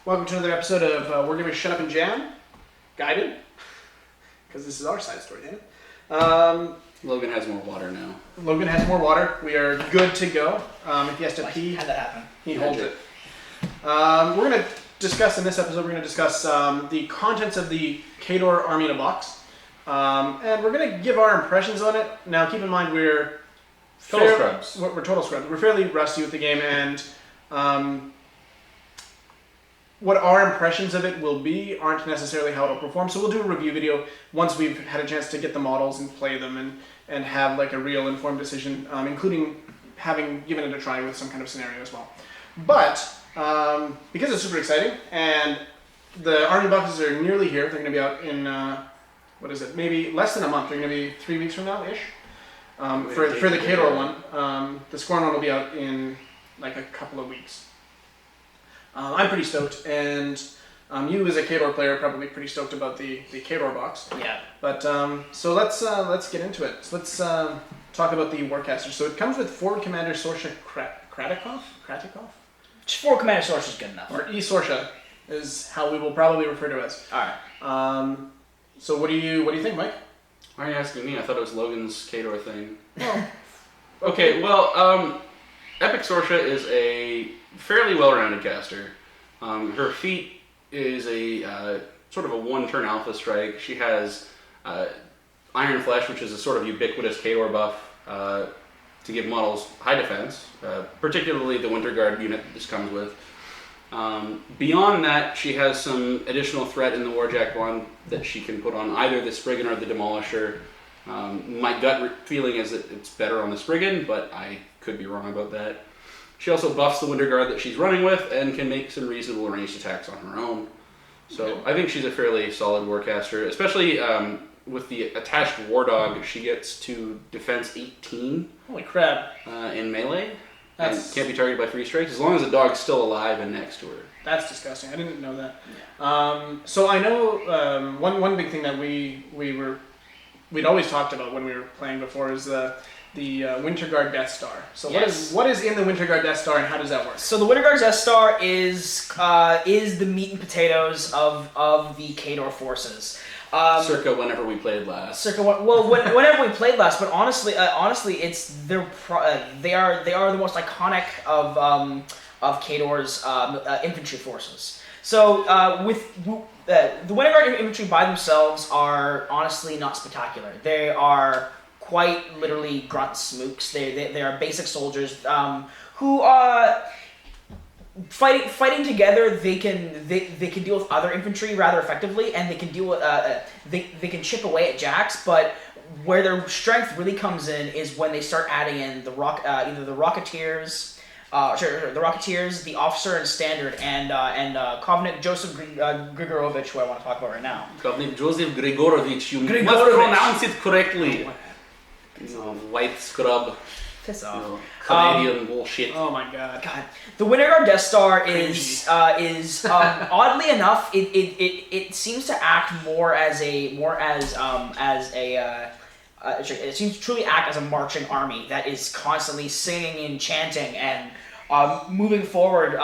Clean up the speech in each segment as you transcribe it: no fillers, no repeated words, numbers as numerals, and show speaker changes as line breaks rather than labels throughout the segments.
Welcome to another episode of We're Gonna Shut Up and Jam, guided, because this is our side story, damn it.
Logan has more water now.
Logan has more water. We are good to go. If he has to pee,
how'd that happen?
he holds it. We're going to discuss, in this episode, we're going to discuss the contents of the Khador All-in-One Box. And we're going to give our impressions on it. Now, keep in mind, we're
Total scrubs.
We're total scrubs. We're fairly rusty with the game, and what our impressions of it will be aren't necessarily how it'll perform. So we'll do a review video once we've had a chance to get the models and play them and have like a real informed decision, including having given it a try with some kind of scenario as well. But because it's super exciting and the army boxes are nearly here, they're going to be out in maybe less than a month. They're going to be 3 weeks from now ish. For the Khador one, the Scorn one will be out in like a couple of weeks. I'm pretty stoked, and you as a Khador player are probably pretty stoked about the Khador box.
Yeah.
But so let's get into it. So let's talk about the Warcaster. So it comes with Forward Commander Sorsha Kratikov?
Just Forward Commander Source is good enough.
Or Sorsha is how we will probably refer to it as.
Alright.
So what do you think, Mike?
Why are you asking me? I thought it was Logan's Khador thing.
Well,
Okay, well, Epic Sorsha is a fairly well-rounded caster. Her feat is a sort of a one-turn alpha strike. She has Iron Flesh, which is a sort of ubiquitous Khador buff to give models high defense, particularly the Winter Guard unit this comes with. Beyond that, she has some additional threat in the Warjack one that she can put on either the Spriggan or the Demolisher. My gut feeling is that it's better on the Spriggan, but I could be wrong about that. She also buffs the Winter Guard that she's running with and can make some reasonable ranged attacks on her own. So okay. I think she's a fairly solid Warcaster, especially with the attached War Dog. She gets to defense 18.
Holy crap.
In melee. And can't be targeted by free strikes as long as the dog's still alive and next to her.
That's disgusting. I didn't know that. Yeah. So I know one big thing that we'd always talked about when we were playing before is the Winter Guard Death Star. So yes. What is in the Winter Guard Death Star and how does that work?
So the Winter Guard Death Star is the meat and potatoes of the Khador forces.
Circa whenever we played last.
Whenever we played last, but honestly, it's they are the most iconic of Khador's infantry forces. So the Winter Guard infantry by themselves are honestly not spectacular. They are quite literally grunt smooks. They are basic soldiers who fighting together. They can deal with other infantry rather effectively, and they can deal with they can chip away at jacks. But where their strength really comes in is when they start adding in either the Rocketeers, the Officer and Standard, and Covenant Joseph Grigorovich, who I want to talk about right now.
Covenant Joseph Grigorovich. You must pronounce it correctly. White scrub.
Piss off.
Canadian bullshit.
Oh my god.
God. The Winter Guard Death Star is oddly enough, it seems to act it seems to truly act as a marching army that is constantly singing and chanting and moving forward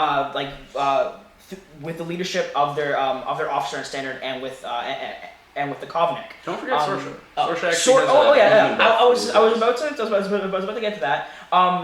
with the leadership of their Officer and Standard and with the Covenant.
Don't forget Sorsha. Sorsha
actually I was about to get to that.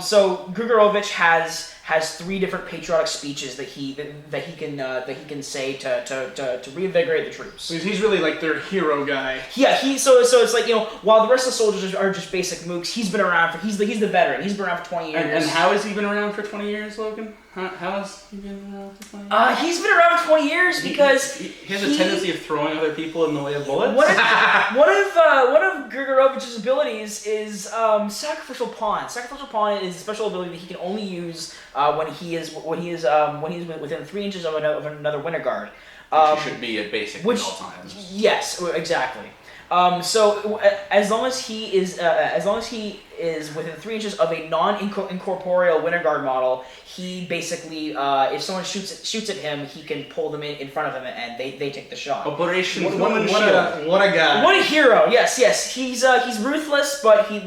So Grigorovich has 3 different patriotic speeches that he can say to reinvigorate the troops.
So he's really like their hero guy.
Yeah, so it's like, while the rest of the soldiers are just basic mooks, he's been around for he's the veteran. He's been around for 20 years.
And how has he been around for 20 years, Logan? How has he been around for 20 years?
He's been around for 20 years because
he has a tendency of throwing other people in the way of bullets.
One of Grigorovich's abilities is Sacrificial Pawn. Sacrificial Pawn is a special ability that he can only use when he's within 3 inches of another Winter Guard.
Which should be at basic at all times.
Yes, exactly. So as long as he is within 3 inches of a non-incorporeal Winter Guard model, he basically, if someone shoots at him, he can pull them in front of him, and they take the shot.
Operation
What
Human Shield.
a guy.
What a hero! Yes. He's ruthless, but he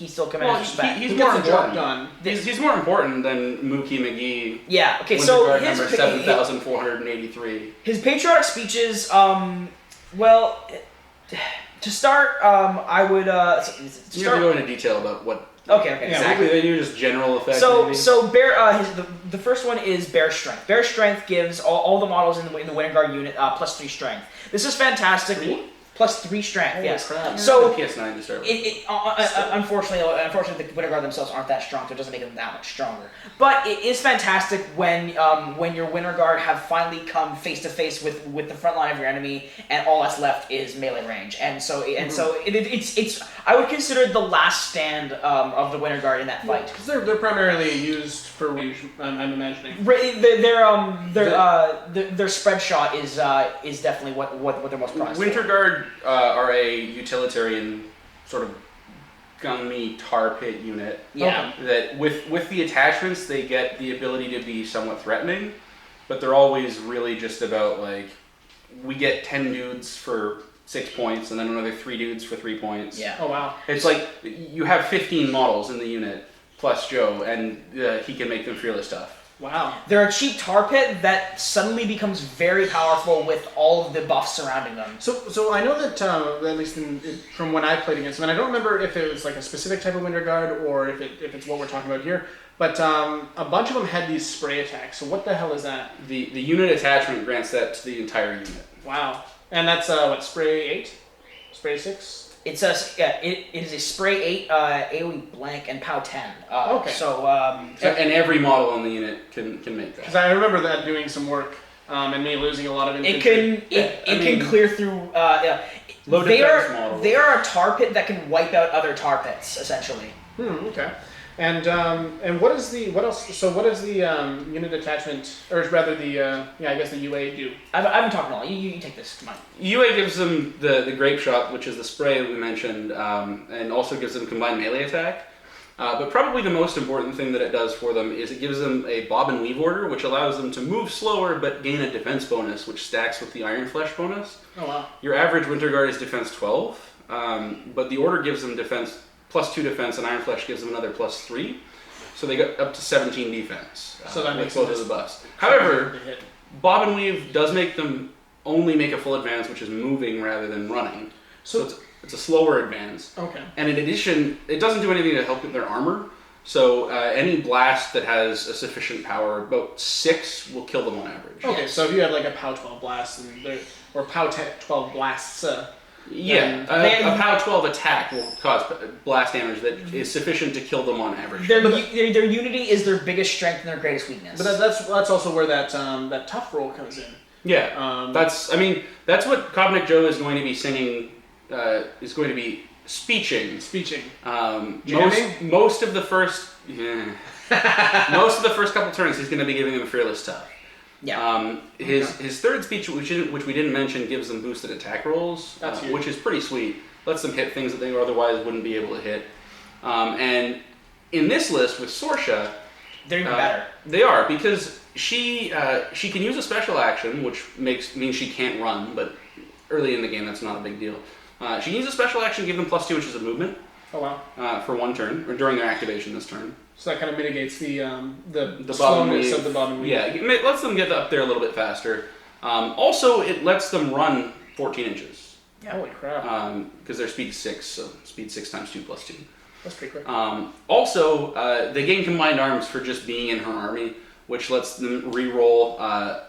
still commands respect.
He's
He
more
gets the job
important.
done.
He's more important than Mookie McGee.
Yeah. Okay.
Winter
So
Guard
his
number 7,483.
his patriotic speeches. Well, to start, I would.
You have to go into detail about what
Okay.
exactly they do, just general effect.
So
maybe.
bear the first one is bear strength. Bear strength gives all the models in the Winter Guard unit +3 strength. This is fantastic. +3 strength.
Holy
yes.
crap.
So
PS9 to start with.
unfortunately, the Winter Guard themselves aren't that strong, so it doesn't make them that much stronger. But it is fantastic when your Winter Guard have finally come face to face with the front line of your enemy, and all that's left is melee range. And so it's I would consider it the last stand of the Winter Guard in that fight.
Because they're primarily used for range, I'm imagining.
Their spread shot is definitely what they're most prized.
Winter Guard are a utilitarian sort of gunny tar pit unit.
Yeah.
That with the attachments they get the ability to be somewhat threatening, but they're always really just about like we get 10 dudes for 6 points and then another 3 dudes for 3 points.
Yeah.
Oh wow.
It's like you have 15 models in the unit plus Joe, and he can make them fearless tough.
Wow.
They're a cheap tar pit that suddenly becomes very powerful with all of the buffs surrounding them.
So I know that at least from when I played against them, and I don't remember if it was like a specific type of Winter Guard or if it's what we're talking about here, but a bunch of them had these spray attacks. So what the hell is that?
The unit attachment grants that to the entire unit.
Wow. And that's what, spray 8, spray 6.
It is a spray 8, AoE blank, and POW 10.
Okay.
So
And every model on the unit can make that.
Because I remember that doing some work and me losing a lot of
it
infantry.
can clear through.
Low
They
defense
are
model.
they are a tar pit that can wipe out other tar pits essentially.
Okay. And what else? So what does the unit attachment, or rather the I guess the UA do?
I've been talking a lot. You take this. Come on.
UA gives them the grape shot, which is the spray that we mentioned, and also gives them combined melee attack. But probably the most important thing that it does for them is it gives them a bob and weave order, which allows them to move slower but gain a defense bonus, which stacks with the Iron Flesh bonus.
Oh wow.
Your average Winter Guard is defense 12, but the order gives them defense +2 defense, and Iron Flesh gives them another +3. So they got up to 17 defense.
So that
with
makes
both of the buffs. However, Bob and Weave does make them only make a full advance, which is moving rather than running. So it's a slower advance.
Okay.
And in addition, it doesn't do anything to help with their armor. So any blast that has a sufficient power, about 6 will kill them on average.
Okay, so if you had like a POW 12 blast or POW 12 blasts,
Yeah, a POW 12 attack will cause blast damage that is sufficient to kill them on average.
Their unity is their biggest strength and their greatest weakness.
but that's also where that tough roll comes in.
Yeah, that's what Kobnik Joe is going to be singing. Is going to be speeching. Most of the first couple turns, he's going to be giving them fearless tough.
Yeah.
His third speech, which we didn't mention, gives them boosted attack rolls, which is pretty sweet. Lets them hit things that they otherwise wouldn't be able to hit. And in this list with Sorsha,
They're even better.
They are, because she can use a special action, which means she can't run, but early in the game that's not a big deal. She can use a special action, give them +2 inches of movement.
Oh wow.
For 1 turn, or during their activation this turn.
So that kind of mitigates the
slowness
of the bob and weave.
Yeah, it lets them get up there a little bit faster. Also, it lets them run 14 inches.
Yeah. Holy crap.
Because they're speed 6, so speed 6 times 2 + 2.
That's pretty quick.
Also, they gain combined arms for just being in her army, which lets them re-roll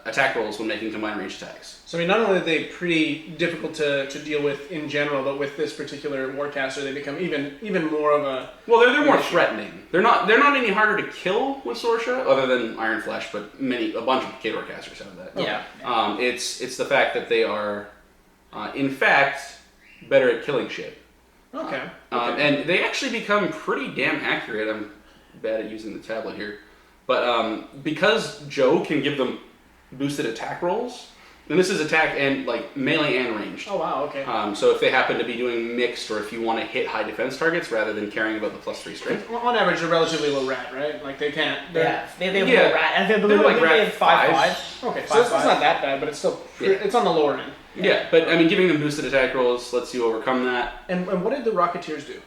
attack rolls when making combined range attacks.
So I mean, not only are they pretty difficult to deal with in general, but with this particular Warcaster, they become even more of a...
Well, they're more threatening. They're not any harder to kill with Sorsha, other than Iron Flesh, but a bunch of Khador casters have that.
Yeah.
It's the fact that they are, in fact, better at killing shit.
Okay.
And they actually become pretty damn accurate. I'm bad at using the tablet here. But because Joe can give them boosted attack rolls, And this is attack and like melee and ranged.
Oh wow, okay.
So if they happen to be doing mixed, or if you want to hit high defense targets rather than caring about the +3 strength.
On average, they're relatively low rat, right? Like they can't.
Yeah, they have
Yeah.
low rat, and
They're like
they
rat
have 5/5.
Okay, so it's not that bad, but it's still it's on the lower end.
Yeah, but I mean, giving them boosted attack rolls lets you overcome that.
And what did the Rocketeers do?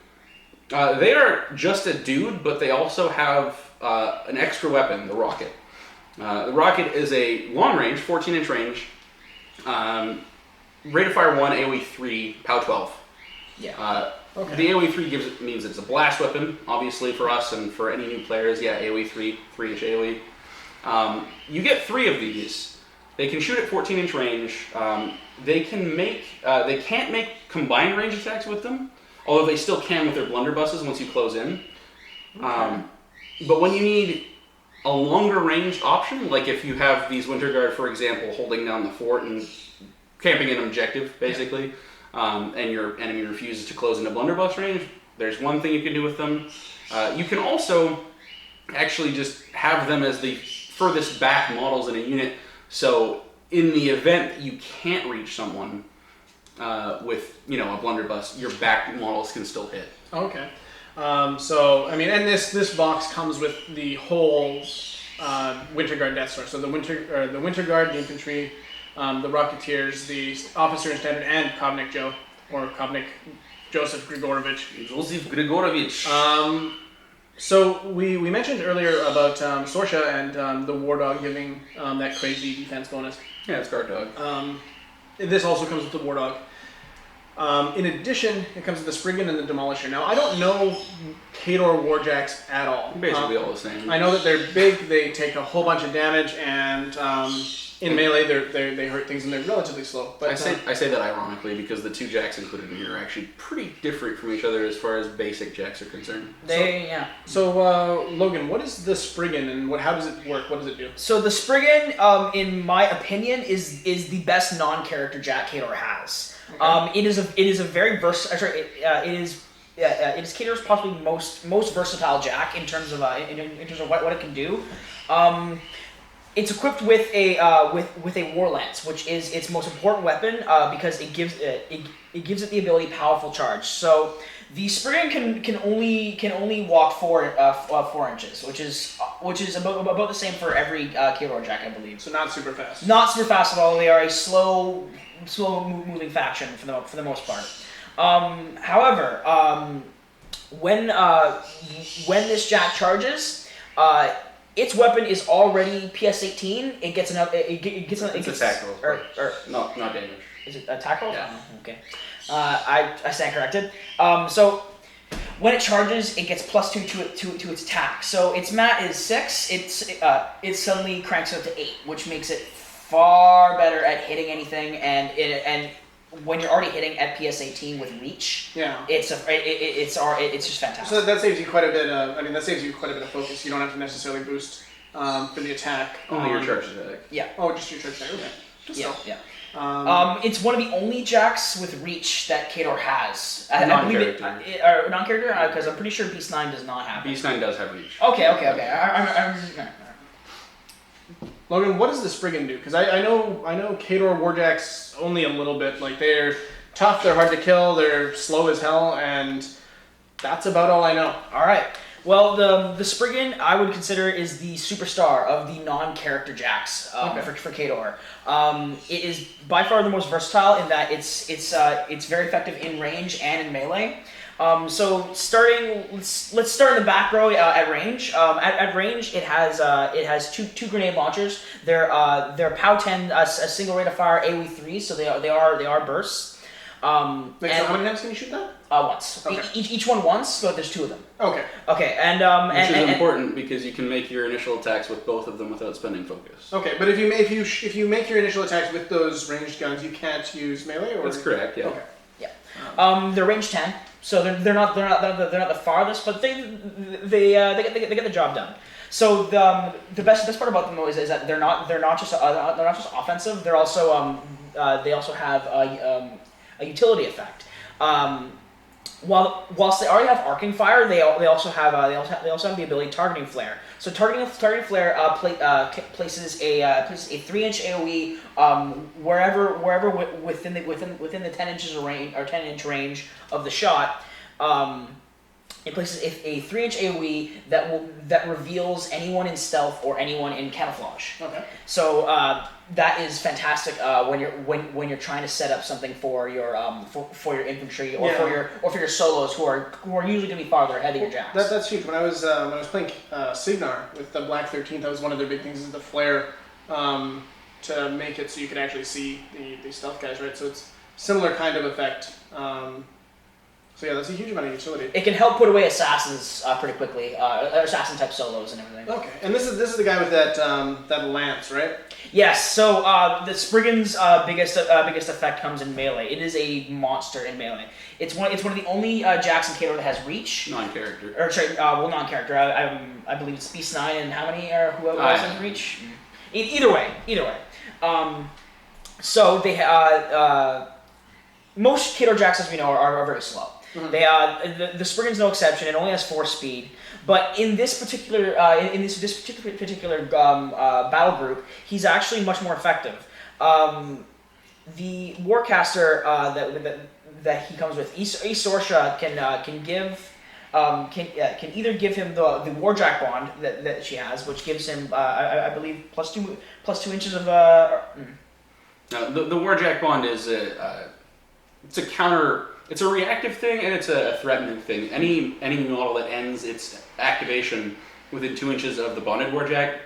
They are just a dude, but they also have an extra weapon, the rocket. The rocket is a long range, 14-inch range. Rate of fire 1, AoE 3, POW 12.
Yeah.
Okay. The AoE 3 means it's a blast weapon, obviously for us and for any new players. Yeah, AoE 3, 3-inch AoE. You get 3 of these. They can shoot at 14-inch range. They can't make combined range attacks with them, although they still can with their blunderbusses once you close in.
Okay.
But when you need a longer range option, like if you have these Winter Guard, for example, holding down the fort and camping an objective, basically, and your enemy refuses to close into blunderbuss range, there's one thing you can do with them. You can also actually just have them as the furthest back models in a unit, so in the event that you can't reach someone with, a blunderbuss, your back models can still hit.
Okay. So I mean, and this box comes with the whole Winter Guard Death Star. So the Winter Guard, the infantry, the Rocketeers, the officer in standard, and Kobnik Joe, or Kobnik Joseph Grigorovich.
Joseph Grigorovich.
So we mentioned earlier about Sorsha and the War Dog giving that crazy defense bonus.
Yeah, it's guard dog.
This also comes with the War Dog. In addition, it comes with the Spriggan and the Demolisher. Now, I don't know Khador Warjacks at all.
Basically all the same.
I know that they're big, they take a whole bunch of damage, and in melee they hurt things and they're relatively slow. But
I say that ironically because the 2 jacks included in here are actually pretty different from each other as far as basic jacks are concerned.
So Logan, what is the Spriggan and how does it work? What does it do?
So the Spriggan, in my opinion, is the best non-character jack Khador has. Okay. It is a very versatile. It is Khador's possibly most versatile jack in terms of what it can do. It's equipped with a war lance, which is its most important weapon because it gives it the ability powerful charge. So the Spriggan can only walk 4 inches, which is about the same for every Khador jack, I believe.
So not super fast. Not
super fast at all. They are a slow moving faction for the most part. However, when this jack charges, its weapon is already PS18. It gets enough. It gets
attack roll.
Or
not damage.
Is it attack roll?
Yeah.
Oh, okay. I stand corrected. So when it charges, it gets +2 to its attack. So its mat is 6. It suddenly cranks it up to 8, which makes it far better at hitting anything. And when you're already hitting at PS18 with reach, it's just fantastic.
So that saves you quite a bit. That saves you quite a bit of focus. You don't have to necessarily boost for the attack.
Only your charge attack.
Yeah.
Oh, just your charge attack. Okay.
Yeah. It's one of the only jacks with reach that Khador has.
Non-character.
Non-character, because I'm pretty sure Beast 9 does not have.
Beast 9 does have reach.
Okay.
Logan, what does the Spriggan do? Because I know Khador Warjacks only a little bit. Like they're tough, they're hard to kill, they're slow as hell, and that's about all I know.
All right. Well, the Spriggan I would consider is the superstar of the non-character jacks for Khador. It is by far the most versatile in that it's very effective in range and in melee. So let's start in the back row at range. At range, it has two grenade launchers. They're POW 10, a single rate of fire AoE 3, so they are bursts.
So how many times can you shoot that?
Once.
Okay.
Each one once, but there's 2 of them.
Okay.
Okay,
which is important because you can make your initial attacks with both of them without spending focus.
Okay, but if you make your initial attacks with those ranged guns, you can't use melee, or
that's correct. Yeah.
Okay.
Yeah. They're range 10, so they're not the farthest, but they get the job done. So the best part about them is that they're not just offensive. They're also they also have a utility effect. whilst they already have arcing fire, they also have the ability targeting flare. So targeting flare places a 3-inch AOE wherever within the 10 inches of range or 10-inch range of the shot. It places a 3-inch AOE that reveals anyone in stealth or anyone in camouflage.
Okay.
So that is fantastic when you're trying to set up something for your infantry or for your solos who are usually going to be farther ahead of your jacks.
That's huge. When I was playing Signar with the Black 13th, that was one of their big things is the flare to make it so you can actually see the stealth guys, right? So it's similar kind of effect. So yeah, that's a huge amount of utility.
It can help put away assassins pretty quickly, assassin type solos and everything.
Okay, and this is the guy with that lance, right?
Yes. So the Spriggan's biggest effect comes in melee. It is a monster in melee. It's one of the only jacks in Khador that has reach.
Non-character.
Or sorry, non-character. I believe it's Beast 9 and how many who else has reach? Either way. So they most Khador jacks, as we know, are very slow. Mm-hmm. They the Spriggan's no exception. It only has 4 speed, but in this particular battle group, he's actually much more effective. The Warcaster that he comes with, Esorsha can either give him the Warjack bond that she has, which gives him I believe plus 2 inches of.
Now, the Warjack bond is it's a counter. It's a reactive thing and it's a threatening thing. Any model that ends its activation within 2 inches of the bonded Warjack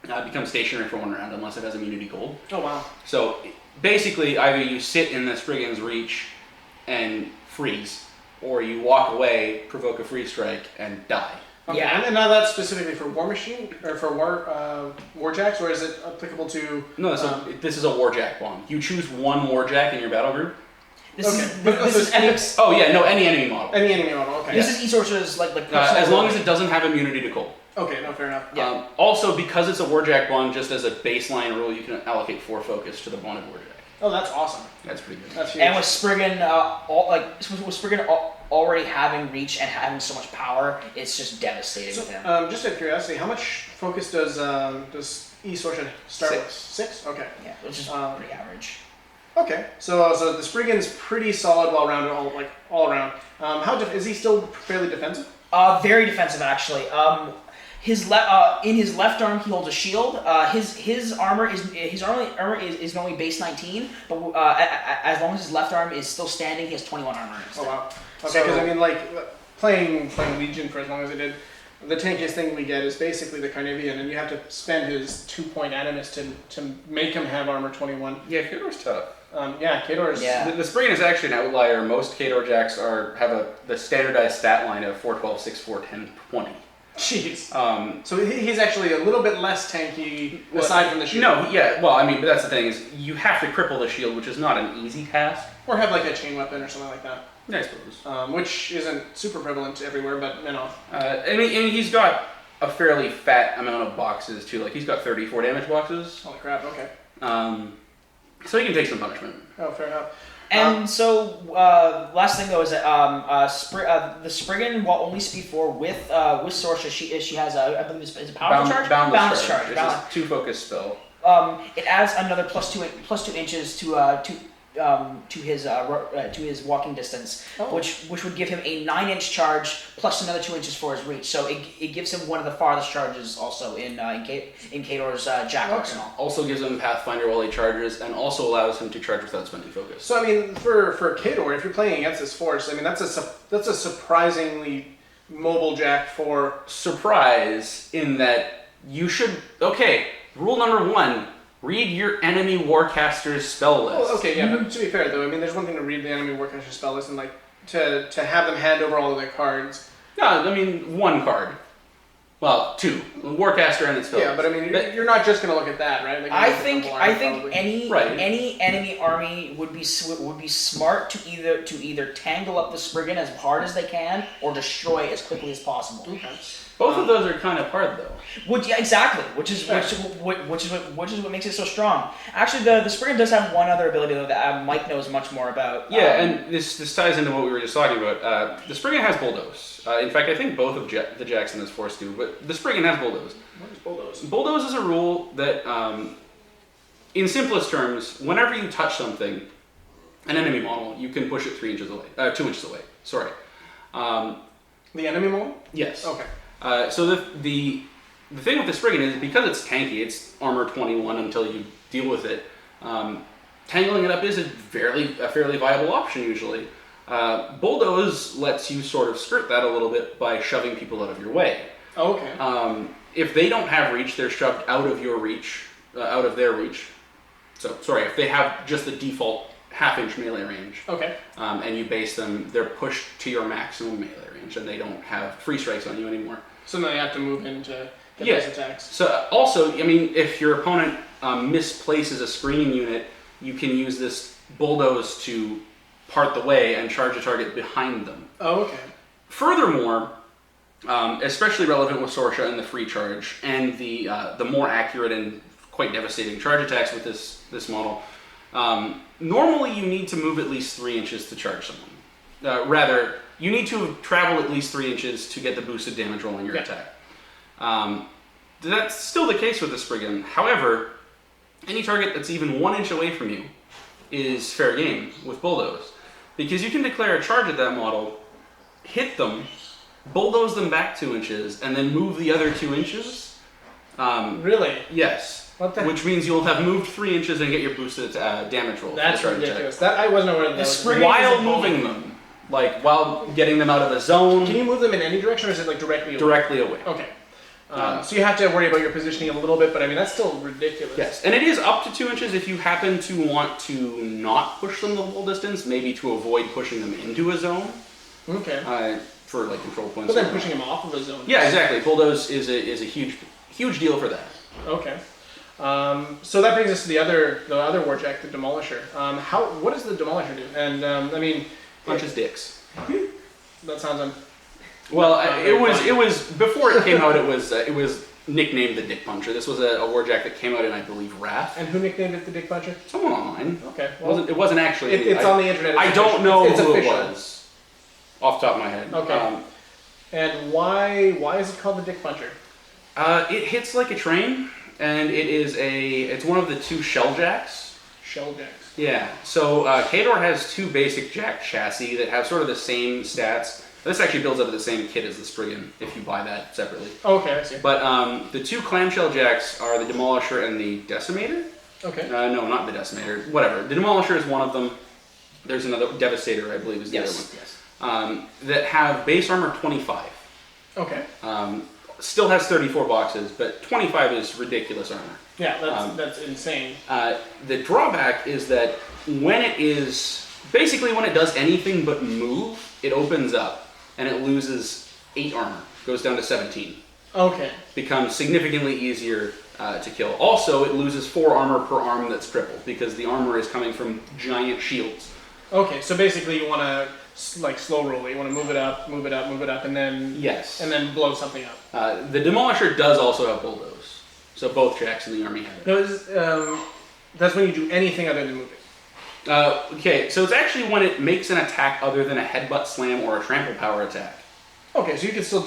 becomes stationary for 1 round unless it has immunity cold.
Oh wow! So
basically, either you sit in the Spriggan's reach and freeze, or you walk away, provoke a freeze strike, and die.
Okay. Yeah, and now that's specifically for War Machine or for Warjacks, or is it applicable to?
No, this is a Warjack bond. You choose one Warjack in your battle group.
This is Epics.
Oh yeah, no, any enemy model.
Any enemy model, okay.
This is Esorsha's like
as long as it doesn't have immunity to cold.
Okay, no, fair enough.
Yeah. Also, because it's a Warjack bond, just as a baseline rule, you can allocate 4 focus to the bonded Warjack.
Oh, that's awesome.
That's pretty good.
That's huge.
And with Spriggan, already having reach and having so much power, it's just devastating with him.
Just out of curiosity, how much focus does Esorsha start with? 6? Okay.
Yeah, which is pretty average.
Okay, so the Spriggan's pretty solid, well-rounded, all around. Is he still fairly defensive?
Very defensive, actually. In his left arm he holds a shield. His armor is normally base 19, but as long as his left arm is still standing, he has 21 armor.
Oh wow. Okay, because I mean, like playing Legion for as long as I did, the tankiest thing we get is basically the Carnivian, and you have to spend his 2-point Animus to make him have armor 21.
Yeah, Khador's tough.
Khador's...
Yeah.
The Spriggan is actually an outlier. Most Khador jacks have the standardized stat line of 4, 12, 6, 4, 10, 20.
Jeez. So he's actually a little bit less tanky aside from the shield.
No, yeah. Well, I mean, but that's the thing is you have to cripple the shield, which is not an easy task.
Or have like a chain weapon or something like that.
I suppose.
Which isn't super prevalent everywhere, but you know.
I mean, he's got a fairly fat amount of boxes too. Like he's got 34 damage boxes.
Holy crap! Okay.
So he can take some punishment.
Oh, fair enough.
And so, last thing though is that the Spriggan, while only speed 4 with Sorsha, she has I believe it's a powerful charge.
Boundless charge. It's a 2 focus spell.
It adds another plus 2 inches to his walking distance, which would give him a 9-inch charge plus another 2 inches for his reach. So it gives him one of the farthest charges also in Khador's Jack arsenal.
Also gives him Pathfinder while he charges, and also allows him to charge without spending focus.
So I mean, for Khador, if you're playing against this force, I mean that's a surprisingly mobile Jack for
surprise in that you should rule number 1. Read your enemy Warcaster's spell list.
Well, okay, yeah, but to be fair though, I mean, there's one thing to read the enemy Warcaster's spell list and like to have them hand over all of their cards.
No, I mean 1 card. Well, 2. Warcaster and its fills.
Yeah, but I mean, you're not just going to look at that, right? Like,
I
you're
think
gonna look at
any
probably.
Right.
any enemy army would be smart to either tangle up the Spriggan as hard as they can or destroy as quickly as possible.
Okay.
Both of those are kind of hard, though.
Exactly, which is what makes it so strong. Actually, the Spriggan does have one other ability though that Mike knows much more about.
Yeah, and this ties into what we were just talking about. The Spriggan has Bulldoze. In fact, I think both of the Jacks in this force do, but the Spriggan has Bulldoze.
What is Bulldoze?
Bulldoze is a rule that, in simplest terms, whenever you touch something, an enemy model, you can push it 2 inches away. Sorry.
The enemy model?
Yes.
Okay.
So the thing with the Spriggan is because it's tanky, it's armor 21 until you deal with it. Tangling it up is a fairly viable option usually. Bulldoze lets you sort of skirt that a little bit by shoving people out of your way.
Oh, okay.
If they don't have reach, they're shoved out of your reach, out of their reach. So sorry, if they have just the default half-inch melee range.
Okay.
And you base them, they're pushed to your maximum melee range, and they don't have free strikes on you anymore.
So then they have to move in to get those attacks.
So also, I mean, if your opponent misplaces a screening unit, you can use this Bulldoze to part the way and charge a target behind them.
Oh, okay.
Furthermore, especially relevant with Sorsha and the free charge, and the more accurate and quite devastating charge attacks with this model, normally you need to move at least 3 inches to charge someone. Rather, you need to travel at least 3 inches to get the boosted damage roll on your attack. That's still the case with the Spriggan. However, any target that's even 1 inch away from you is fair game with Bulldoze. Because you can declare a charge at that model, hit them, Bulldoze them back 2 inches, and then move the other 2 inches.
Really?
Yes.
What the
Which means you'll have moved 3 inches and get your boosted damage roll.
That's
for the charge
ridiculous.
attack.
That I wasn't aware of
The
that.
Spriggan
While moving them. Like, while getting them out of a zone.
Can you move them in any direction, or is it like directly away?
Directly away.
Okay. So you have to worry about your positioning a little bit, but I mean, that's still ridiculous.
Yes, and it is up to 2 inches if you happen to want to not push them the whole distance, maybe to avoid pushing them into a zone.
Okay.
For like control points.
But then pushing them off of a zone.
Yeah, exactly. Bulldoze is a huge deal for that.
Okay. So that brings us to the other Warjack, the Demolisher. What does the Demolisher do? And I mean,
Punches dicks.
that sounds
Well, it was before it came out. It was nicknamed the Dick Puncher. This was a Warjack that came out in, I believe, Wrath.
And who nicknamed it the Dick Puncher?
Someone online.
Okay. Well,
It wasn't actually.
it's on the internet.
I don't know
it's
who
official.
it was. Off the top of my head.
Okay. And why is it called the Dick Puncher?
It hits like a train, and it's one of the 2 shell jacks.
Shell jacks.
Yeah. So Khador has 2 basic jack chassis that have sort of the same stats. This actually builds out of the same kit as the Spriggan if you buy that separately.
Okay, I see.
But the 2 clamshell jacks are the Demolisher and the Decimator.
Okay.
No, not the Decimator. Whatever. The Demolisher is one of them. There's another Devastator, I believe, is the other one.
Yes.
That have base armor 25.
Okay.
Still has 34 boxes, but 25 is ridiculous armor.
Yeah, that's insane.
The drawback is that when it does anything but move, it opens up and it loses 8 armor, goes down to 17.
Okay.
Becomes significantly easier to kill. Also, it loses 4 armor per arm that's crippled because the armor is coming from giant shields.
Okay, so basically you want to slow roll it. You want to move it up, and then and then blow something up.
The Demolisher does also have Bulldoze, so both jacks in the army have it.
No, that's when you do anything other than moving.
Okay, so it's actually when it makes an attack other than a headbutt slam or a trample power attack.
Okay, so you can still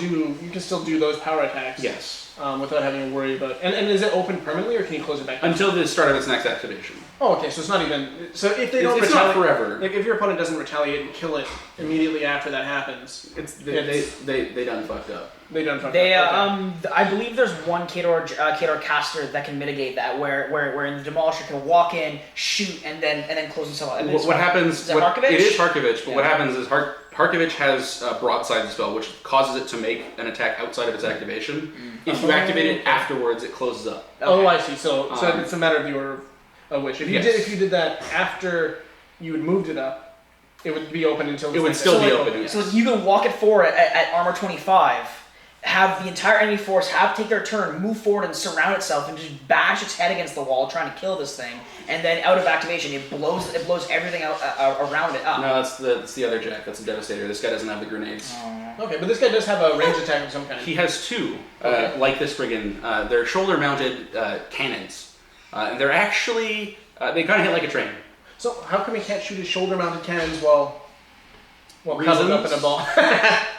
do those power attacks.
Yes.
Without having to worry about. And is it open permanently, or can you close it back?
Until the start of its next activation.
Oh, okay. So it's not even. So if they don't
It's not forever.
Like if your opponent doesn't retaliate and kill it immediately after that happens,
They done fucked up.
They done fucked
They
up. Okay.
I believe there's one Khador caster that can mitigate that, where the Demolisher can walk in, shoot, and then close himself out.
What happens?
Is that Harkovich?
It is Harkovich, but
Yeah.
what happens is Harkovich has broadside the spell, which causes it to make an attack outside of its activation. If you activate it afterwards, it closes up.
Oh, I see. So it's a matter of the order of which. If you did that after you had moved it up, it would be open until
it would still be open. Yes.
So you can walk it forward at armor 25, have the entire enemy force take their turn, move forward and surround itself, and just bash its head against the wall, trying to kill this thing. And then out of activation, it blows everything out around it up.
No, that's the other Jack. That's a Devastator. This guy doesn't have the grenades.
Okay, but this guy does have a ranged attack of some kind.
He has two,
Okay.
like this brigand. They're shoulder-mounted cannons. And they're actually they kind of hit like a train.
So how come he can't shoot his shoulder-mounted cannons while cuddled up in a ball?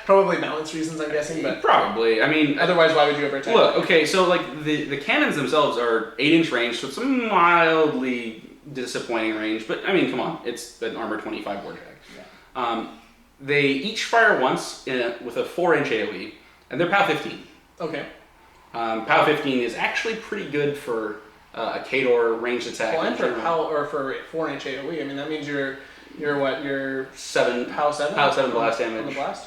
Probably balance reasons, I'm guessing. But
Probably. I mean,
otherwise, why would you ever attack?
look. Okay, so like the cannons themselves are 8-inch range, so it's a mildly disappointing range. But I mean, come on, it's an armor 25 warjack.
Yeah.
They each fire once with a 4-inch AOE, and they're POW 15.
Okay.
POW 15 is actually pretty good for a Khador ranged attack.
Well, and
in
for
general.
POW or for 4-inch AOE, I mean that means you're what? You're
7
POW 7.
POW 7 blast
on the
damage.
blast.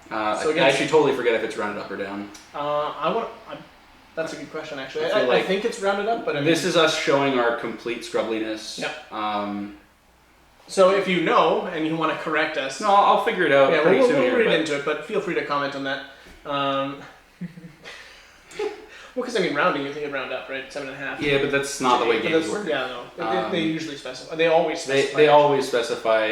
So
So
I
against-
actually totally forget if it's rounded up or down.
That's a good question, actually.
I feel
I
like
think it's rounded up, but I mean,
This is us showing our complete scrubbliness.
Yep. So if you know and you want to correct us,
No, I'll figure it out
yeah,
pretty
we'll
soon here.
read
but-
into it, but feel free to comment on that. Well, because I mean, rounding, you think of round up, right? 7.5.
Yeah, but that's not the way
But
games
that's-
work.
Yeah, no. They usually specify. They always specify.
They always specify,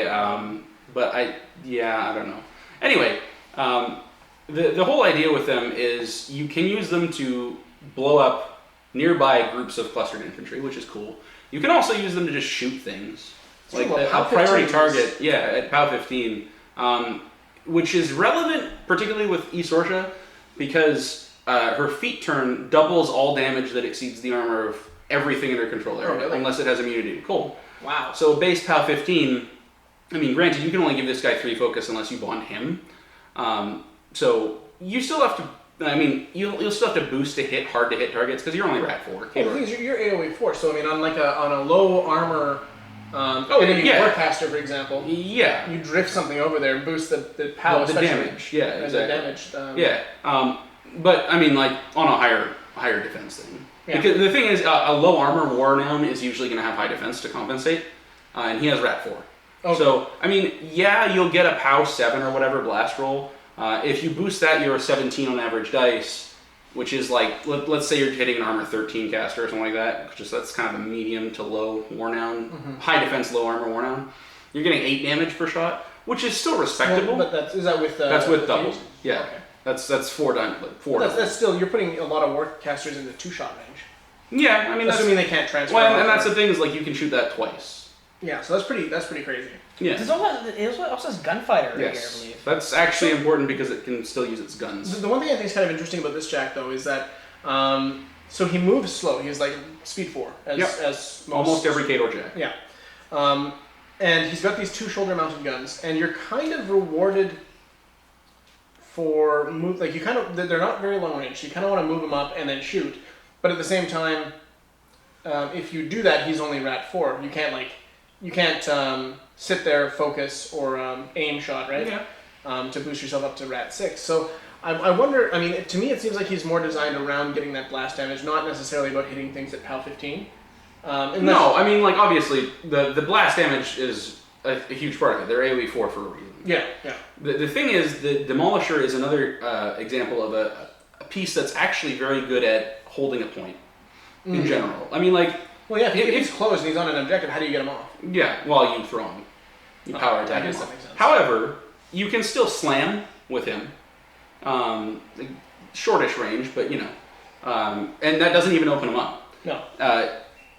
but I don't know. Anyway, the whole idea with them is you can use them to blow up nearby groups of clustered infantry, which is cool. You can also use them to just shoot things. Like
Well,
a
POW
priority
15
target, at POW 15, which is relevant particularly with Esorsha because her feet turn doubles all damage that exceeds the armor of everything in her control area,
really?
unless it has immunity to cold.
Wow.
So base POW 15, I mean, granted, you can only give this guy 3 focus unless you bond him. So you still have to, I mean, you'll still have to boost to hit hard to hit targets because you're only rat 4.
Well, the thing is, you're AOE 4, so I mean, on a low armor enemy
yeah.
warcaster, for example,
Yeah.
you drift something over there and boost the POW,
The
especially.
damage, yeah,
And
exactly.
the damage.
Yeah, but I mean, like on a higher defense thing.
Yeah.
Because the thing is, a low armor war noun is usually going to have high defense to compensate, and he has rat 4.
Okay.
So I mean, yeah, you'll get a POW 7 or whatever blast roll. If you boost that, you're a 17 on average dice, which is like let's say you're hitting an armor 13 caster or something like that. Just that's kind of a medium to low war noun, high defense, low armor war noun. You're getting 8 damage per shot, which is still respectable.
But is that with
that's with double.
fuse?
Yeah.
Okay.
That's 4 done. Like 4.
That's still, you're putting a lot of warcasters in the 2-shot range.
Yeah, I mean,
Assuming they can't transfer.
well,
off
and that's
or-
the thing is like you can shoot that twice.
Yeah, so that's pretty crazy.
Yeah.
It also has gunfighter here, I
Yes.
believe.
That's actually important because it can still use its guns.
The one thing I think is kind of interesting about this Jack, though, is that so he moves slow. He's like speed 4, as
Yep.
as most,
Almost every Khador Jack.
Yeah, and he's got these 2 shoulder-mounted guns, and you're kind of rewarded for move. Like you kind of, they're not very long range. You kind of want to move him up and then shoot, but at the same time, if you do that, he's only rat 4. You can't sit there, focus, or aim shot, right?
Yeah.
To boost yourself up to rat 6. So I wonder, I mean, to me it seems like he's more designed around getting that blast damage, not necessarily about hitting things at POW 15.
No, I mean, like obviously the blast damage is a huge part of it. They're AoE 4 for a reason.
Yeah.
The thing is, the Demolisher is another example of a piece that's actually very good at holding a point in general. I mean, like,
Well, yeah, if he's closed and he's on an objective, how do you get him off?
yeah, well, you throw him. You power
I
attack him.
guess that makes sense.
However, you can still slam with him. Shortish range, but you know. And that doesn't even open him up.
No.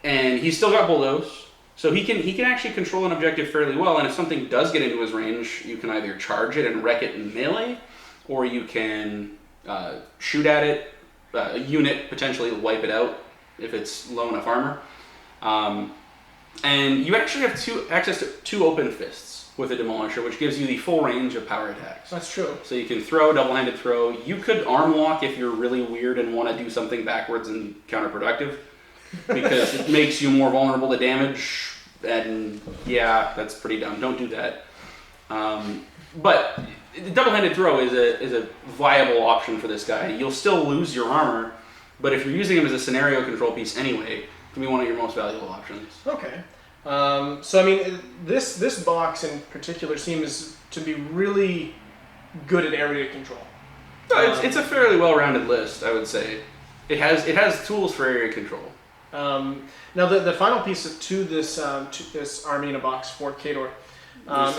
And he's still got bulldoze, so he can actually control an objective fairly well. And if something does get into his range, you can either charge it and wreck it in melee, or you can shoot at it, a unit potentially wipe it out if it's low enough armor. And you actually have access to 2 open fists with a Demolisher, which gives you the full range of power attacks.
That's true.
So you can throw, double-handed throw. You could arm lock if you're really weird and want to do something backwards and counterproductive, because it makes you more vulnerable to damage. And yeah, that's pretty dumb. Don't do that. But double-handed throw is a viable option for this guy. You'll still lose your armor, but if you're using him as a scenario control piece anyway, it can be one of your most valuable options.
Okay. So I mean, this box in particular seems to be really good at area control.
It's a fairly well-rounded list, I would say. It has tools for area control.
Now the final piece to this army in a box for Khador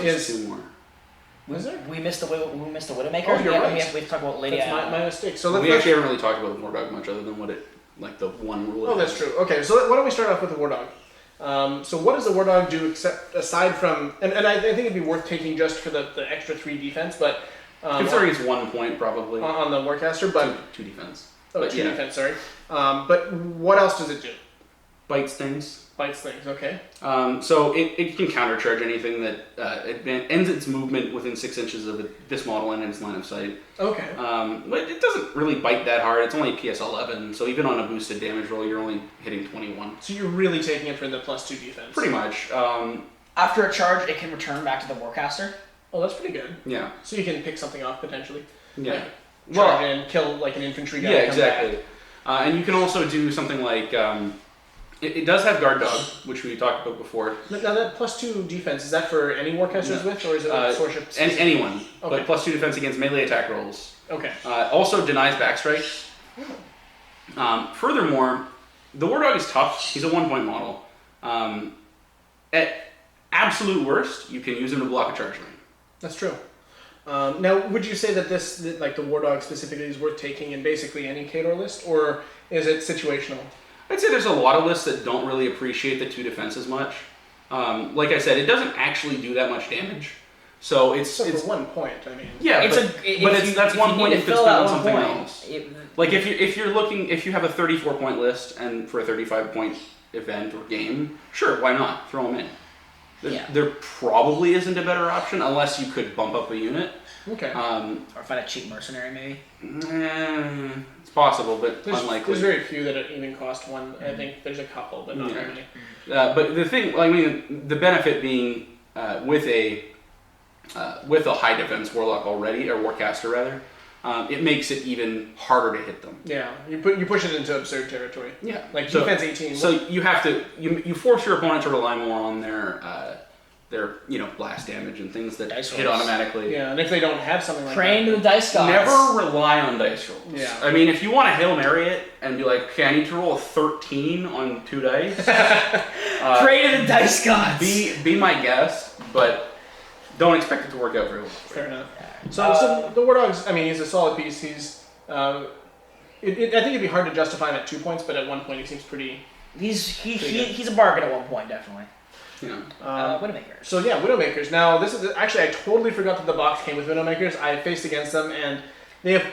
is
two more.
Was there?
We missed the Widowmaker.
Oh, you're right.
We have to talk about Lady.
That's my mistake. So
We actually haven't really talked about the War Dog much, other than what it the one rule.
Oh, that's true. Okay, so why don't we start off with the War Dog? So what does the War Dog do aside from, and I think it'd be worth taking just for the extra 3 defense, but
considering it's 1 point probably
on the Warcaster, but
two defense.
Oh,
but
2 defense, sorry. But what else does it do?
Bites things.
Bites things, okay.
So it can countercharge anything that it ends its movement within 6 inches of this model and its line of sight.
Okay.
But it doesn't really bite that hard. It's only PS 11, so even on a boosted damage roll, you're only hitting 21.
So you're really taking it for the +2 defense.
Pretty much.
After a charge, it can return back to the Warcaster.
Oh, that's pretty good.
Yeah.
So you can pick something off potentially.
Yeah.
Like charge in, kill like an infantry guy.
Yeah,
come
exactly.
back.
And you can also do something like it does have guard dog, which we talked about before.
Now that +2 defense, is that for any Warcasters with, or is it like Sorship?
Anyone,
Okay.
but +2 defense against melee attack rolls.
Okay.
Also denies backstrike. Furthermore, the War Dog is tough. He's a 1 point model. At absolute worst, you can use him to block a charge lane.
That's true. Now, would you say that like the War Dog specifically, is worth taking in basically any Khador list, or is it situational?
I'd say there's a lot of lists that don't really appreciate the 2 defense as much. Like I said, it doesn't actually do that much damage. So it's
for 1 point, I mean.
Yeah, that's 1 point you could spend on something else. Like if you have a 34 point list and for a 35 point event or game, sure, why not? Throw them in. There probably isn't a better option unless you could bump up a unit.
Okay.
Or find a cheap mercenary, maybe.
It's possible, but
there's,
unlikely.
There's very few that even cost 1. I think there's a couple, but not very many.
But the thing, the benefit being with a high defense warlock already, or warcaster rather, it makes it even harder to hit them.
Yeah, you push it into absurd territory.
Yeah,
like defense 18.
So you have to you force your opponent to rely more on their blast damage and things that
dice
hit
rolls.
automatically.
Yeah, and if they don't have something like
Praying
that,
to the dice gods.
Never rely on dice rolls.
Yeah.
I mean, if you want to Hail Mary it and be like, okay, I need to roll a 13 on 2 dice.
Pray to the dice gods.
Be my guest, but don't expect it to work out very well.
Fair enough. So the War Dog's, I mean, he's a solid piece. He's, I think it'd be hard to justify him at 2 points, but at 1 point he seems pretty.
He's a bargain at 1 point, definitely.
Yeah.
Widowmakers.
So yeah, Widowmakers. Now this is actually, I totally forgot that the box came with Widowmakers. I faced against them, and they have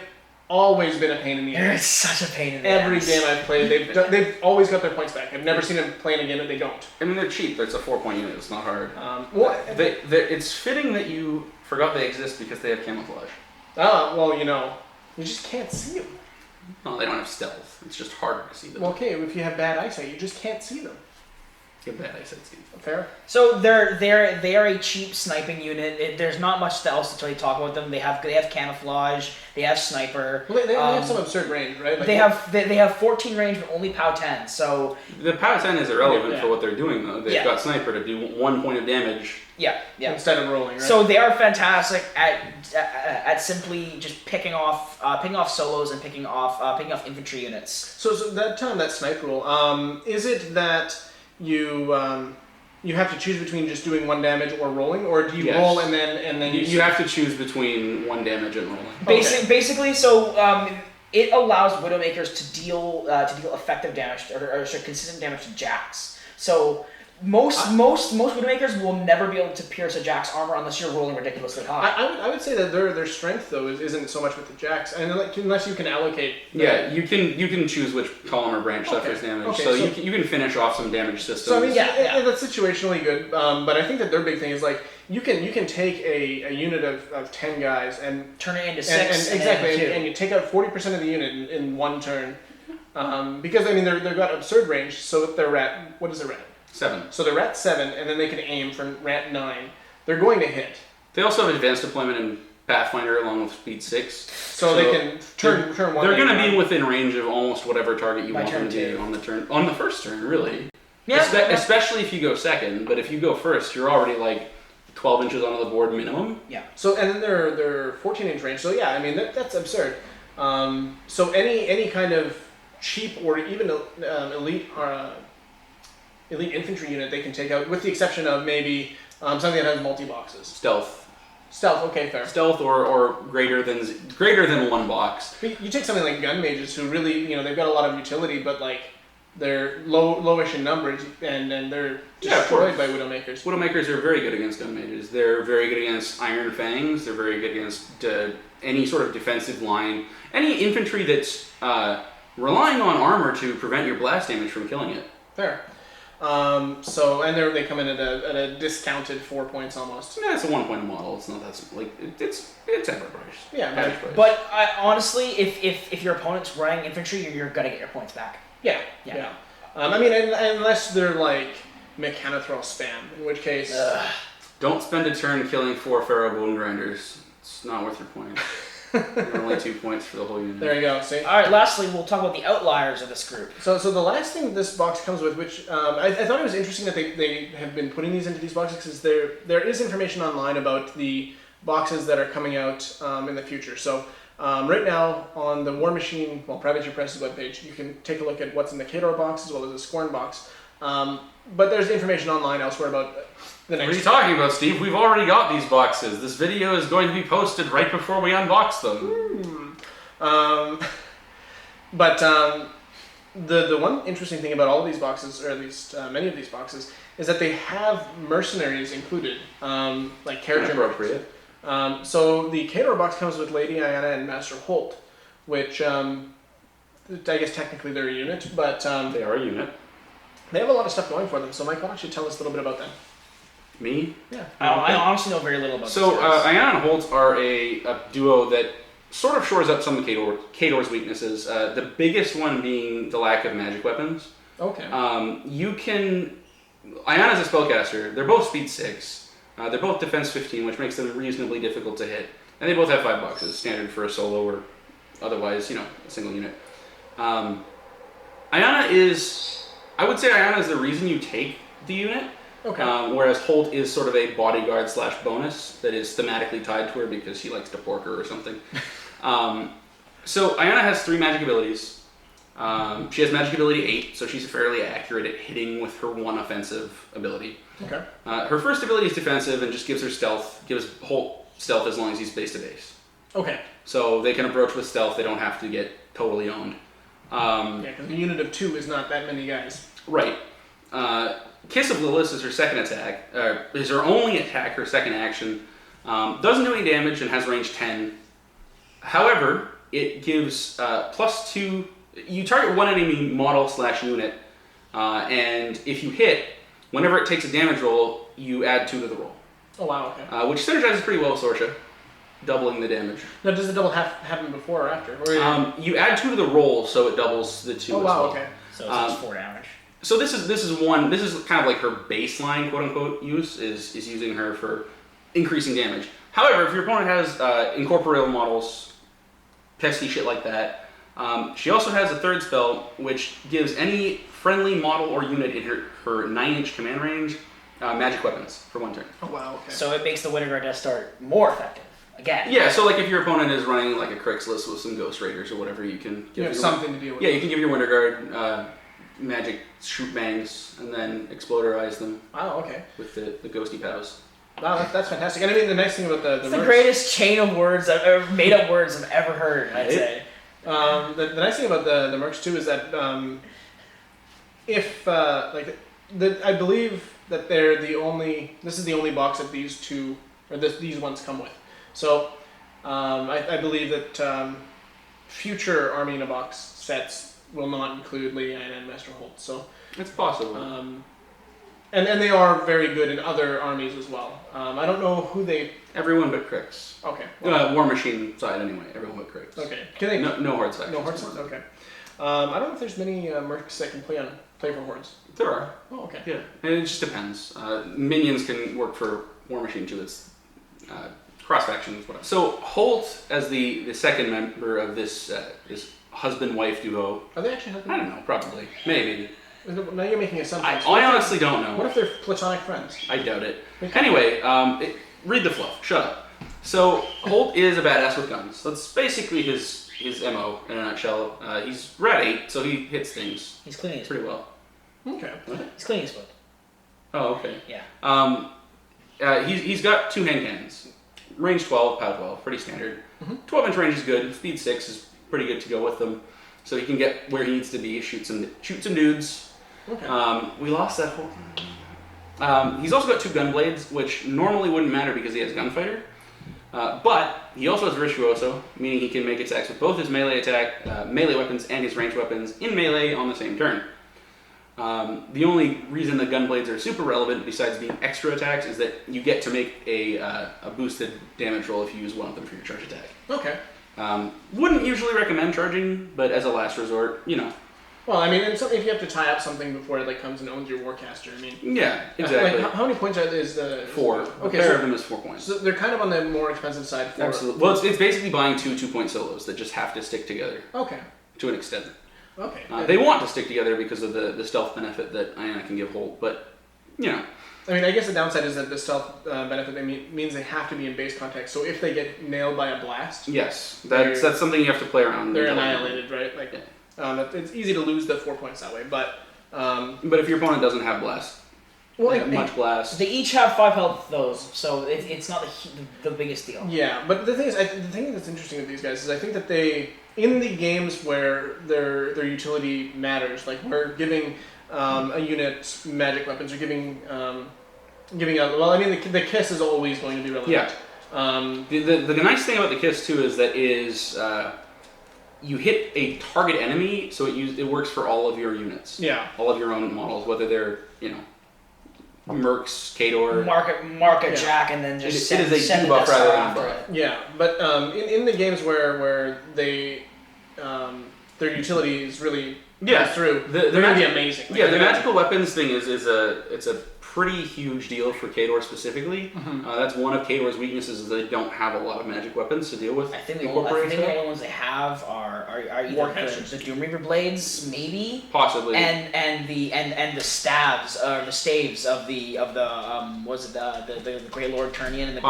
always been a pain in the ass.
It's such a pain in the
Every
ass.
game I've played, they've always got their points back. I've never seen them play in a game that they don't.
I mean, they're cheap. It's a 4 point unit. It's not hard. It's fitting that you forgot they exist because they have camouflage.
Well, you just can't see them.
No, they don't have stealth. It's just harder to see them.
Well, okay, if you have bad eyesight, you just can't see them.
You have bad eyesight, Steve.
Fair.
So they are a cheap sniping unit. There's not much else to really talk about them. They have camouflage. They have sniper.
Well, they have some absurd range, right? Like
they have 14 range, but only POW 10. So
the POW 10 is irrelevant for what they're doing, though. They've got sniper to do 1 point of damage.
Yeah.
Instead of rolling, right?
So they are fantastic at simply just picking off solos and picking off infantry units.
So that snipe rule. Is it that you have to choose between just doing 1 damage or rolling, or do you roll and then
you have to choose between 1 damage and rolling?
Basically, so it allows Widowmakers to deal effective damage or consistent damage to Jax. So most Widowmakers will never be able to pierce a Jax armor unless you're rolling ridiculously high.
I would say that their strength though isn't so much with the Jax, and unless you can allocate.
You can choose which column or branch suffers damage.
Okay,
so you can finish off some damage systems.
So I mean, that's situationally good. But I think that their big thing is like you can take a unit of 10 guys and
turn it into 6
and you take out 40% of the unit in 1 turn. Because I mean they've got absurd range. So if they're at, what is their rat?
7.
So they're at 7, and then they can aim from rat 9. They're going to hit.
They also have advanced deployment in Pathfinder along with speed 6.
So they can turn 1.
They're going to be within range of almost whatever target you want them to be on the first turn, really.
Yeah.
Especially if you go second, but if you go first, you're already like 12 inches onto the board minimum.
Yeah.
So and then they're 14-inch range. So yeah, I mean that's absurd. So any kind of cheap or even elite infantry unit they can take out, with the exception of maybe something that has multi-boxes. Stealth, okay, fair.
Stealth or greater than one box.
But you take something like gun mages, who really, they've got a lot of utility, but like they're lowish in numbers, and they're destroyed by Widowmakers.
Widowmakers are very good against gun mages. They're very good against Iron Fangs. They're very good against any sort of defensive line. Any infantry that's relying on armor to prevent your blast damage from killing it.
Fair. And they come in at a discounted 4 points almost.
Yeah, it's a 1 point model. It's not that like it's average price.
Yeah,
average price.
But honestly, if your opponent's running infantry, you're gonna get your points back.
Yeah. I mean, unless they're like Mechanothrall spam, in which case.
Don't spend a turn killing 4 Pharaoh Bone Grinders. It's not worth your points. They're only 2 points for the whole unit.
There you go. See.
All right. Lastly, we'll talk about the outliers of this group.
So the last thing this box comes with, which I thought it was interesting that they have been putting these into these boxes, because there is information online about the boxes that are coming out in the future. So right now on the War Machine, Privateer Press's webpage, you can take a look at what's in the Khador box as well as the Scorn box. But there's information online elsewhere about the next.
What are you talking about, Steve? We've already got these boxes. This video is going to be posted right before we unbox them. The one interesting thing about all of these boxes, or at least many of these boxes, is that they have mercenaries included, like character Appropriate.
So the Khador box comes with Lady Ayanna and Master Holt, which I guess technically they're a unit, but
They are a unit.
they have a lot of stuff going for them. So Mike, why don't you tell us a little bit about them?
Me?
Yeah.
I honestly know very little about
So
this. guys.
Ayanna and Holt are a duo that sort of shores up some of Khador's weaknesses. The biggest one being the lack of magic weapons.
Okay.
Ayanna's a spellcaster. They're both speed 6. They're both defense 15, which makes them reasonably difficult to hit. And they both have 5 boxes, standard for a solo or otherwise, a single unit. Ayanna is the reason you take the unit.
Okay.
Whereas Holt is sort of a bodyguard / bonus that is thematically tied to her because she likes to pork her or something. So Ayanna has 3 magic abilities. She has magic ability 8, so she's fairly accurate at hitting with her 1 offensive ability.
Okay.
Her first ability is defensive and just gives her stealth, gives Holt stealth as long as he's base to base.
Okay.
So they can approach with stealth, they don't have to get totally owned.
Yeah, because a unit of 2 is not that many guys.
Right. Kiss of Lilith is her second attack, is her only attack, her second action. Doesn't do any damage and has range 10. However, it gives +2. You target one enemy model / unit, and if you hit, whenever it takes a damage roll, you add 2 to the roll.
Oh wow, okay.
Which synergizes pretty well with Sorsha, doubling the damage.
Now, does the double happen before or after? Or
You add 2 to the roll, so it doubles the 2
oh
as
wow,
well.
okay.
So it's just 4 damage.
So this is kind of like her baseline, quote unquote, use is using her for increasing damage. However, if your opponent has incorporeal models, pesky shit like that, she also has a third spell which gives any friendly model or unit in her 9-inch command range magic weapons for 1 turn.
Oh wow, okay.
So it makes the Winterguard Death Star more effective. Again.
Yeah, so like if your opponent is running like a Cryxless with some Ghost Raiders or whatever, you can give
you have something to deal with.
Yeah, you can give your Winter Guard magic shoot bangs and then exploderize them.
Wow, okay.
With the ghosty pows.
Wow, that's fantastic. And I mean, the nice thing about the
It's the
mercs-
greatest chain of words, made up words I've ever heard, I'd say.
The nice thing about the mercs too is that I believe that they're the only. This is the only box that these two or these ones come with. So I believe that future Army in a Box sets will not include Lady Ayanna and Master Holt. So
It's possible.
and they are very good in other armies as well. I don't know who they.
Everyone but Cryx.
Okay.
War Machine side anyway. Everyone but Cryx.
Okay. Can they?
No hard side.
No horses. Okay. I don't know if there's many mercs that can play for hordes.
There are.
Oh, okay.
Yeah, and it just depends. Minions can work for War Machine too. It's cross factions. Whatever. So Holt, as the second member of this husband-wife duo.
Are they actually husband?
I don't know. Probably. Maybe.
Now you're making assumptions.
I honestly don't know.
What if they're platonic friends?
I doubt it.
Okay.
Anyway, read the fluff. Shut up. So Holt is a badass with guns. That's basically his his MO in a nutshell. He's rat 8, so he hits things
He's cleaning his
pretty well.
Okay.
He's cleaning his foot.
Oh, okay.
Yeah.
He's got 2 hand cannons. Range 12, POW 12, pretty standard. 12-inch range is good. Speed 6 is pretty good to go with them. So he can get where he needs to be, shoot some dudes.
Okay.
We lost that whole... he's also got 2 gun blades, which normally wouldn't matter because he has Gunfighter. But he also has Virtuoso, meaning he can make attacks with both his melee weapons and his ranged weapons in melee on the same turn. The only reason the gun blades are super relevant, besides being extra attacks, is that you get to make a boosted damage roll if you use one of them for your charge attack.
Okay.
Wouldn't usually recommend charging, but as a last resort, you know.
Well, I mean, if you have to tie up something before it like comes and owns your Warcaster, I mean.
Yeah, exactly.
Like, how many points is the...
4.
Okay,
a pair of them is 4 points.
So they're kind of on the more expensive side for...
Absolutely. Well, it's basically buying 2 2-point solos that just have to stick together.
Okay.
To an extent.
Okay.
They want to stick together because of the stealth benefit that Iona can give Holt, but, you know.
I mean, I guess the downside is that the stealth benefit means they have to be in base context. So if they get nailed by a blast...
Yes, that's something you have to play around.
They're annihilated, right? Like, it's easy to lose the 4 points that way, but...
But if your opponent doesn't have blast, much blast...
They each have 5 health, those, so it's not the biggest deal.
Yeah, but the thing is, the thing that's interesting with these guys is I think that they... In the games where their utility matters, like we're giving a unit magic weapons, or giving a... Well, I mean, the kiss is always going to be relevant.
Yeah. The nice thing about the kiss, too, is that you hit a target enemy, so it works for all of your units.
Yeah.
All of your own models, whether they're, you know, Mercs, Khador.
Mark a Jack, and then just
it is a
send
debuff
the
rather than a
after
buff.
it.
Yeah, but in the games where they their utility is really through, they're going to be amazing. Like,
yeah, the magical weapons thing is a pretty huge deal for Khador specifically. That's one of Khador's weaknesses, is they don't have a lot of magic weapons to deal with.
I think the only ones they have are either the Doom Reaver blades, maybe,
possibly,
and the staves or the staves of the Grey Lord Turnian and the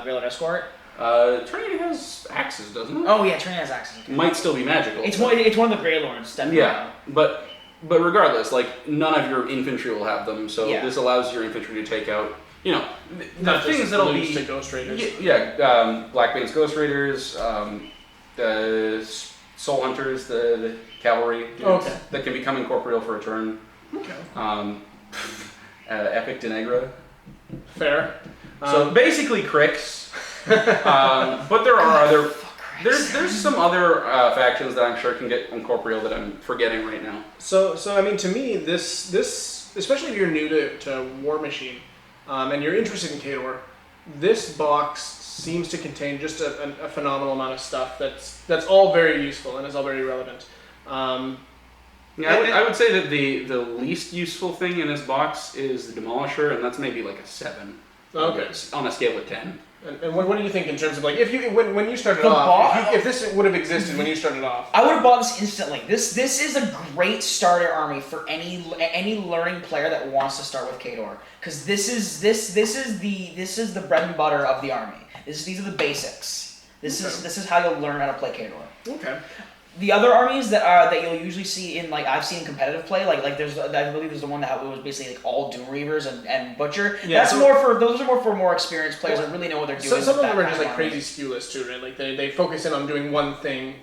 Grey Lord Escort.
Turnian has axes, doesn't it?
Oh yeah, Turnian has axes. Okay.
Might still be magical.
It's one of the Grey Lords, definitely.
Yeah, but regardless, like, none of your infantry will have them, so this allows your infantry to take out, you know, the things that'll be...
to Ghost Raiders.
Blackbane's Ghost Raiders, Soul Hunters, the cavalry dudes that can become incorporeal for a turn.
Okay.
Epic Denegra.
Fair.
So basically Cricks, but there are other... There's some other factions that I'm sure can get incorporeal that I'm forgetting right now. So
I mean, to me, this especially if you're new to War Machine, and you're interested in Khador, this box seems to contain just a phenomenal amount of stuff that's all very useful and is all very relevant. I
would say that the least useful thing in this box is the Demolisher, and that's maybe like a 7.
Okay.
On a scale of 10.
And what do you think in terms of, like, when you started off, if this would have existed when you started off?
I would have bought this instantly. This is a great starter army for any learning player that wants to start with Khador, because this is the bread and butter of the army. These are the basics. This is how you'll learn how to play Khador.
Okay.
The other armies that you'll usually see in, like, I've seen competitive play, like I believe there's the one that was basically like all Doom Reavers and Butcher.
Yeah,
those are more for more experienced players that really know what they're doing.
Some of them are just like crazy SKU-less too, right? Like they focus in on doing one thing,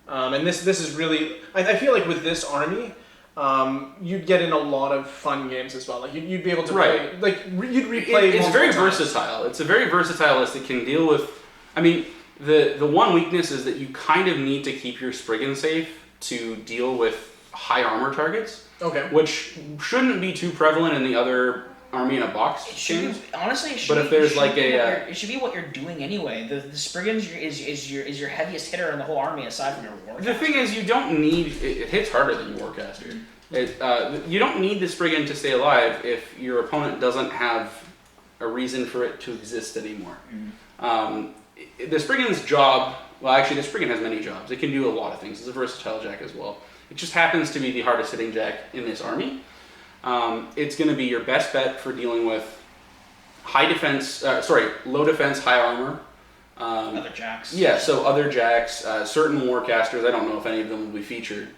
and this is really. I feel like with this army, you'd get in a lot of fun games as well. Like you'd be able to play, like you'd replay.
It's very versatile. It's a very versatile list that can deal with. I mean. The one weakness is that you kind of need to keep your Spriggan safe to deal with high armor targets.
Okay.
Which shouldn't be too prevalent in the other army in a box games.
Honestly, it should.
But if there's like
it should be what you're doing anyway. The Spriggan is your heaviest hitter in the whole army aside from your Warcaster.
The thing is, you don't need it hits harder than your Warcaster. You don't need the Spriggan to stay alive if your opponent doesn't have a reason for it to exist anymore. The Spriggan's job, well, actually, the Spriggan has many jobs. It can do a lot of things. It's a versatile Jack as well. It just happens to be the hardest hitting Jack in this army. It's going to be your best bet for dealing with low defense, high armor
Other jacks.
Yeah, so other jacks, certain warcasters. I don't know if any of them will be featured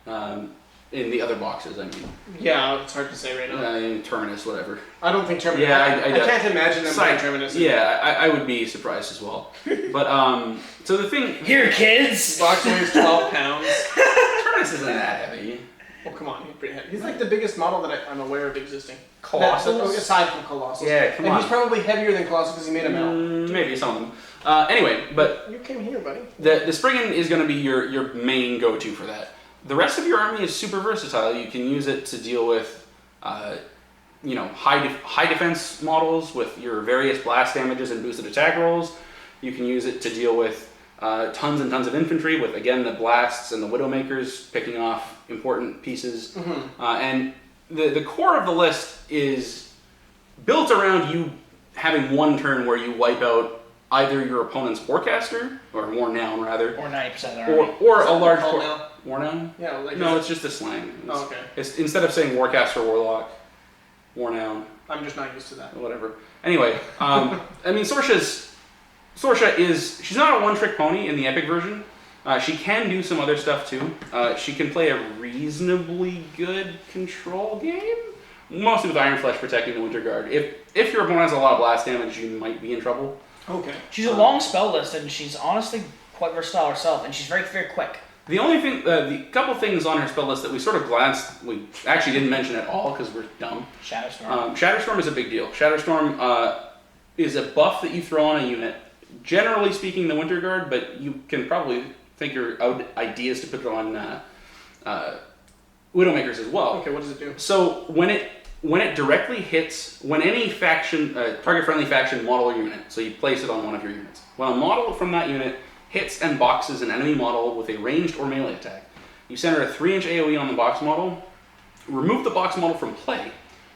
in the other boxes. I mean,
Yeah, it's hard to say right now.
Terminus, whatever.
I don't think Terminus.
Yeah,
I can't imagine them playing Terminus.
Yeah, I would be surprised as well. But so the thing
Here, kids.
Box weighs 12 pounds.
Terminus isn't that heavy.
Oh, come on, he's pretty heavy. He's like the biggest model that I'm aware of existing.
Colossals?
Aside from Colossals.
Yeah, come
and
on.
he's probably heavier than Colossal because he made a metal.
Maybe some of them. Anyway, but
You came here, buddy.
the Spriggan is going to be your main go-to for that. The rest of your army is super versatile. You can use it to deal with, high defense models with your various blast damages and boosted attack rolls. You can use it to deal with tons and tons of infantry with, again, the blasts and the Widowmakers picking off important pieces. And the core of the list is built around you having one turn where you wipe out either your opponent's Warcaster, or Warnown rather,
Or 90% of the army.
Or
a large
called now?
Warnown?
Yeah, like
No, it's just a slang.
Oh, okay.
It's instead of saying Warcaster, Warlock, Warnown,
I'm just not used to that.
whatever. Anyway, I mean, Sorsha is, she's not a one-trick pony in the Epic version. She can do some other stuff too. She can play a reasonably good control game, mostly with Iron Flesh protecting the Winter Guard. If your opponent has a lot of blast damage, you might be in trouble.
Okay.
She's a long spell list, and she's honestly quite versatile herself, and she's very, very quick.
The only thing, the couple things on her spell list that we sort of glanced, we actually didn't mention at all because we're dumb.
Shatterstorm.
Shatterstorm is a big deal. Shatterstorm is a buff that you throw on a unit. Generally speaking, the Winter Guard, but you can probably think your ideas to put it on Widowmakers as well.
Okay, what does it do?
So when it directly hits, when any faction, target-friendly faction model or unit, so you place it on one of your units. When a model from that unit hits and boxes an enemy model with a ranged or melee attack, you center a 3-inch AoE on the box model, remove the box model from play,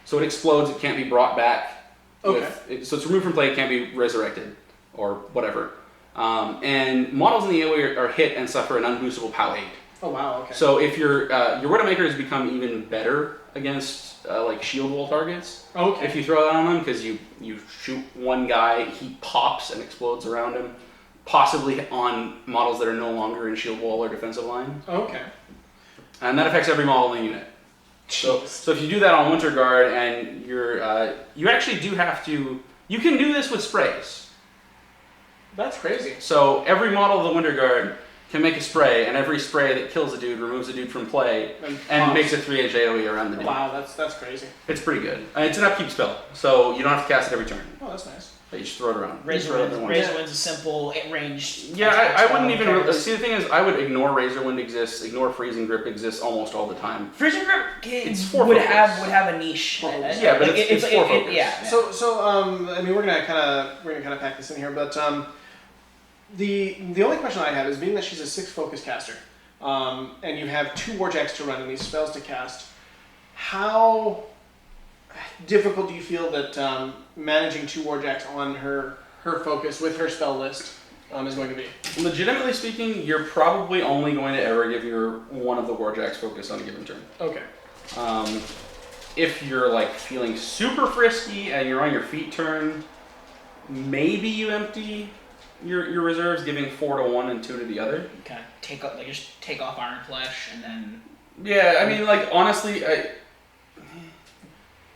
so it explodes, it can't be brought back.
Okay.
So it's removed from play, it can't be resurrected, or whatever. And models in the AoE are hit and suffer an unboostable POW 8.
Oh wow, okay.
So if your Widowmaker has become even better against like shield wall targets,
Okay.
if you throw that on them, because you shoot one guy, he pops and explodes around him, possibly on models that are no longer in shield wall or defensive line.
Okay.
And that affects every model in the unit. So if you do that on Winter Guard and you actually do have to, you can do this with sprays.
That's crazy.
So every model of the Winter Guard can make a spray, and every spray that kills a dude removes a dude from play and makes a 3-inch AoE around the dude.
Wow, that's crazy.
It's pretty good. It's an upkeep spell, so you don't have to cast it every turn.
Oh, that's nice.
But you just throw it around.
Razor Wind's a simple ranged.
Yeah, I wouldn't even really, see, the thing is, I would ignore Razor Wind exists, ignore Freezing Grip exists almost all the time.
Freezing Grip
It's
would
focus.
have a niche.
Yeah, but it's for focus.
Yeah.
So I mean, we're gonna kind of pack this in here, but the only question I have is, being that she's a 6 focus caster, and you have 2 Warjacks to run and these spells to cast, how difficult do you feel that managing 2 Warjacks on her focus with her spell list is going to be?
Legitimately speaking, you're probably only going to ever give your one of the Warjacks focus on a given turn.
Okay.
If you're like feeling super frisky and you're on your feet turn, maybe you empty your reserves, giving 4 to one and 2 to the other.
Kind of just take off Iron Flesh and then.
Yeah, I mean, like, honestly,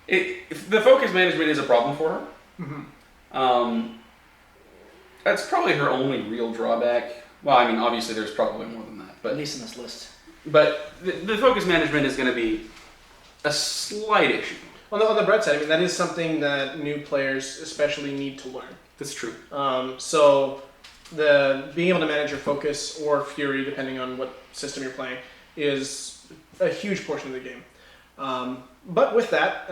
the focus management is a problem for her.
Mm-hmm.
That's probably her only real drawback. Well, I mean, obviously there's probably more than that, but
At least in this list.
But the focus management is going to be a slight issue.
On the bright side, I mean, that is something that new players especially need to learn.
That's true.
So being able to manage your focus or fury, depending on what system you're playing, is a huge portion of the game. But with that,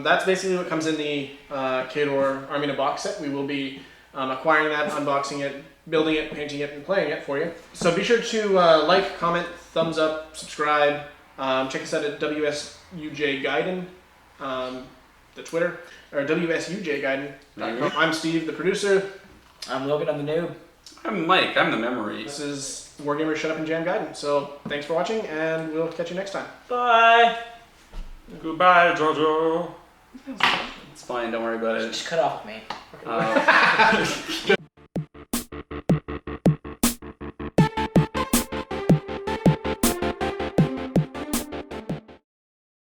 that's basically what comes in the Khador Army Box set. We will be acquiring that, unboxing it, building it, painting it, and playing it for you. So be sure to like, comment, thumbs up, subscribe. Check us out at WSUJ Gaiden, the Twitter, or WSUJGaiden.com. I'm Steve, the producer.
I'm Logan, I'm the noob.
I'm Mike. I'm the memory.
This is Wargamers Shut Up and Jam Gaiden. So thanks for watching, and we'll catch you next time.
Bye.
Goodbye, Jojo. It's fine. Don't worry about it.
Just cut off with me.